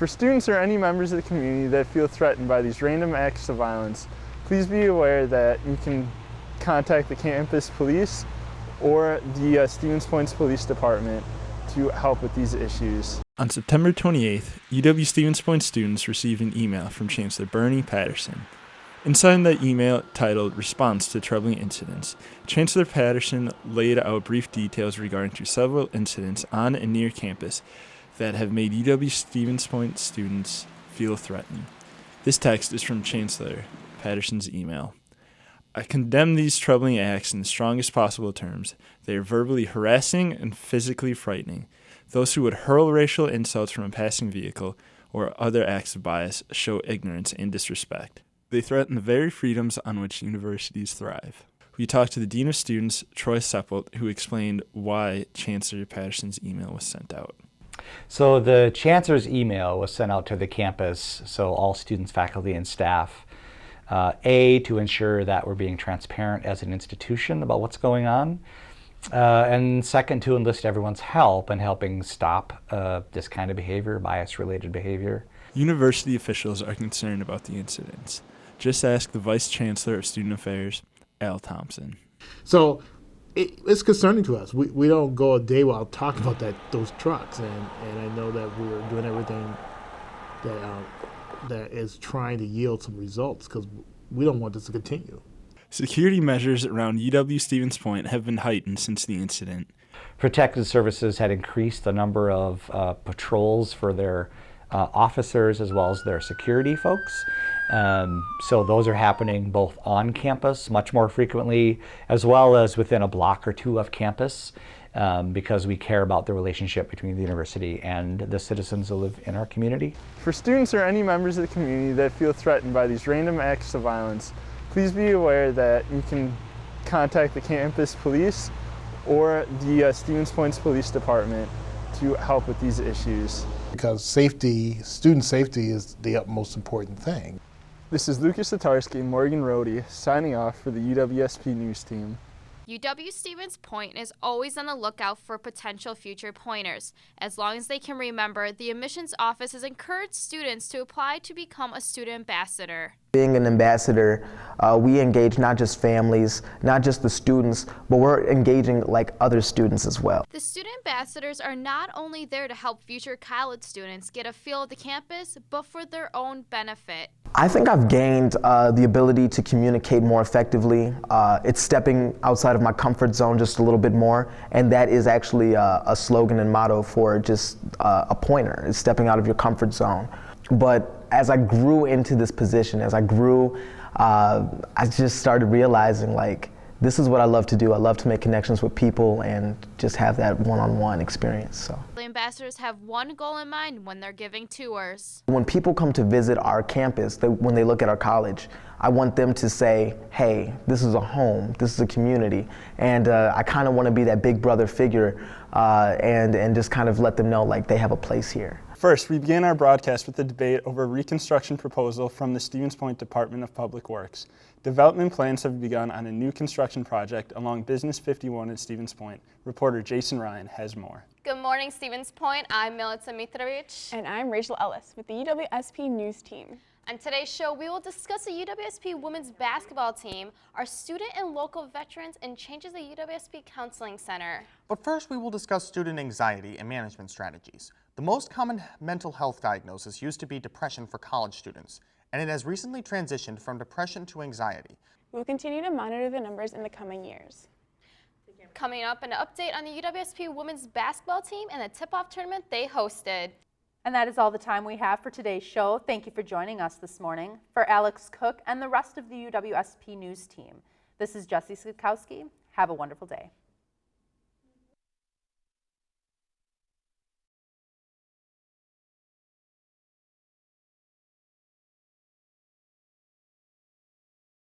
For students or any members of the community that feel threatened by these random acts of violence, please be aware that you can contact the campus police or the Stevens Point Police Department to help with these issues. On September 28th, UW Stevens Point students received an email from Chancellor Bernie Patterson. Inside that email, titled Response to Troubling Incidents, Chancellor Patterson laid out brief details regarding to several incidents on and near campus that have made UW Stevens Point students feel threatened. This text is from Chancellor Patterson's email. I condemn these troubling acts in the strongest possible terms. They are verbally harassing and physically frightening. Those who would hurl racial insults from a passing vehicle or other acts of bias show ignorance and disrespect. They threaten the very freedoms on which universities thrive. We talked to the Dean of Students, Troy Seppelt, who explained why Chancellor Patterson's email was sent out. So the Chancellor's email was sent out to the campus, so all students, faculty, and staff, to ensure that we're being transparent as an institution about what's going on, and second, to enlist everyone's help in helping stop this kind of behavior, bias-related behavior. University officials are concerned about the incidents. Just ask the Vice Chancellor of Student Affairs, Al Thompson. So it's concerning to us. We don't go a day without talking about those trucks, and I know that we're doing everything that is trying to yield some results, because we don't want this to continue. Security measures around UW Stevens Point have been heightened since the incident. Protective Services had increased the number of patrols for their officers as well as their security folks. So those are happening both on campus much more frequently, as well as within a block or two of campus, because we care about the relationship between the university and the citizens who live in our community. For students or any members of the community that feel threatened by these random acts of violence, please be aware that you can contact the campus police or the Stevens Point Police Department to help with these issues. Because safety, student safety, is the utmost important thing. This is Lucas Satarski and Morgan Rohde signing off for the UWSP News Team. UW Stevens Point is always on the lookout for potential future pointers. As long as they can remember, the admissions office has encouraged students to apply to become a student ambassador. Being an ambassador, we engage not just families, not just the students, but we're engaging like other students as well. The student ambassadors are not only there to help future college students get a feel of the campus, but for their own benefit. I think I've gained the ability to communicate more effectively. It's stepping outside of my comfort zone just a little bit more, and that is actually a slogan and motto for just a pointer, is stepping out of your comfort zone. But as I grew into this position, as I grew, I just started realizing, like, this is what I love to do. I love to make connections with people and just have that one-on-one experience. So The ambassadors have one goal in mind when they're giving tours. when people come to visit our campus, when they look at our college, I want them to say, hey, this is a home, this is a community, and I kind of want to be that big brother figure and just kind of let them know, like, they have a place here. First, we began our broadcast with a debate over a reconstruction proposal from the Stevens Point Department of Public Works. Development plans have begun on a new construction project along Business 51 at Stevens Point. Reporter Jason Ryan has more. Good morning, Stevens Point. I'm Milica Mitrovic. And I'm Rachel Ellis with the UWSP News Team. On today's show, we will discuss the UWSP women's basketball team, our student and local veterans, and changes at UWSP Counseling Center. But first, we will discuss student anxiety and management strategies. The most common mental health diagnosis used to be depression for college students, and it has recently transitioned from depression to anxiety. We will continue to monitor the numbers in the coming years. Coming up, an update on the UWSP women's basketball team and the tip-off tournament they hosted. And that is all the time we have for today's show. Thank you for joining us this morning. For Alex Cook and the rest of the UWSP News Team, this is Jessie Skakowski. Have a wonderful day.